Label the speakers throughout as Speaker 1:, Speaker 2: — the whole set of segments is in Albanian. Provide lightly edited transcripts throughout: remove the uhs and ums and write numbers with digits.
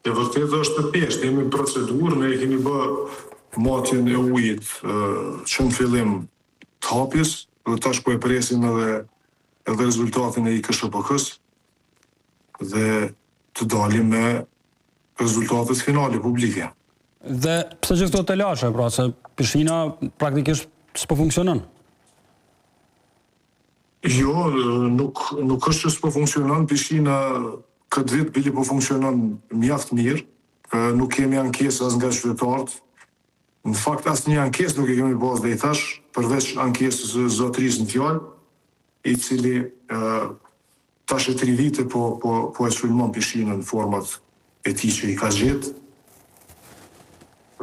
Speaker 1: E vërtet është të peshtë, jemi procedurë, ne kemi bë matjen e ujit që në fillim të hapjes, dhe tash po e presim edhe rezultatin e IKSHPK-s dhe të dalim me rezultatet finale publike.
Speaker 2: Dhe pse që këto të lashe, pra, se pishina praktikisht s'po funksionon?
Speaker 1: Jo, nuk është që s'po funksionon, pishina këtë vit bili po funksionon mjaft mirë, nuk kemi ankesë as nga qytetarët. Në fakt as një ankesë nuk e kemi bërë dhe i thash, përveç ankesës zotërisë në fjallë, i cili tash e 3 vite po e sulmon pishinën në format e tij që i ka gjetë.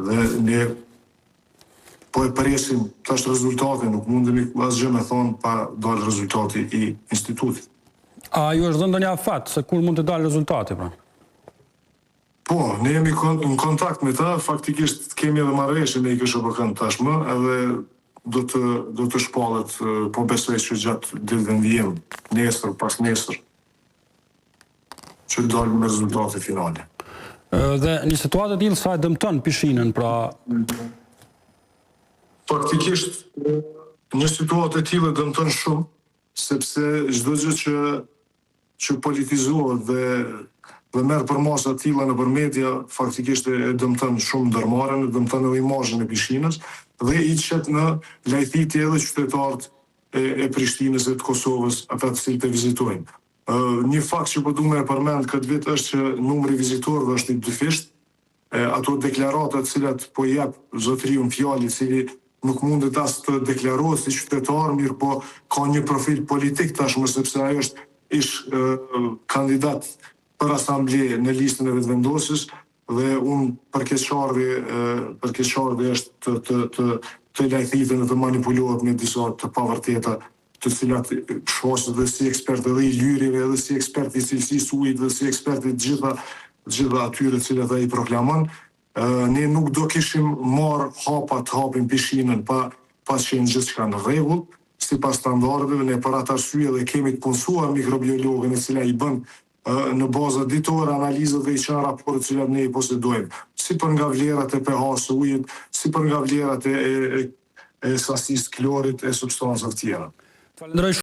Speaker 1: Dhe ne po e presim tash rezultate, nuk mundemi asgjë me thonë pa dalë rezultati i institutit.
Speaker 2: A ju është dhënë ndonjë afat se kur mund të dalë rezultati, pra?
Speaker 1: Po, ne jemi në kontakt me ta, faktikisht kemi edhe marrëveshje me IKSHPK-n tashmë, edhe do të shpallet, po besoj që gjatë ditëve në vijim, nesër, pas nesër, që dalim me rezultate finale.
Speaker 2: Dhe një situatë të tillë sa e dëmton pishinën, pra?
Speaker 1: Faktikisht, një situatë e tillë dëmton shumë, sepse çdo gjë që politizohet dhe merr për masa të tilla nëpër media, faktikisht e dëmton shumë ndërmarrjen, e dëmton edhe imazhin e pishinës dhe i çet në lajthitje edhe qytetarët e Prishtinës e të Kosovës, ata të cilët e vizitojnë. Një fakt që po duam e përmend këtë vit është që numri vizitorëve është i dyfisht. Ato deklarata të cilat po jep zotëriu në fjalë, i cili nuk mundet as të deklarohet si qytetar, mirë po ka një profil politik tashmë, sepse ai është ish kandidat për asambleje në listën e vetëvendosjes dhe unë përkeqësardhje është të lajthiten dhe të manipulohet me disa të pavërteta, të cilat shoqet dhe si ekspert edhe i lyrive, edhe si ekspert i cilësisë ujit, dhe si ekspert i gjitha atyre të cilat ai proklamon. Ne nuk do kishim marrë hapa të hapim pishinën pas qenë gjithçka në rregull, sipas standardeve. Ne për atë arsye dhe kemi të punësuar mikrobiologën e cila i bën në baza ditore analizat dhe i çon raportet që ne i posedojmë, si për nga vlerat e pH-s së ujit, si për nga vlerat e sasisë klorit e substancave tjera.
Speaker 2: Falenderoj.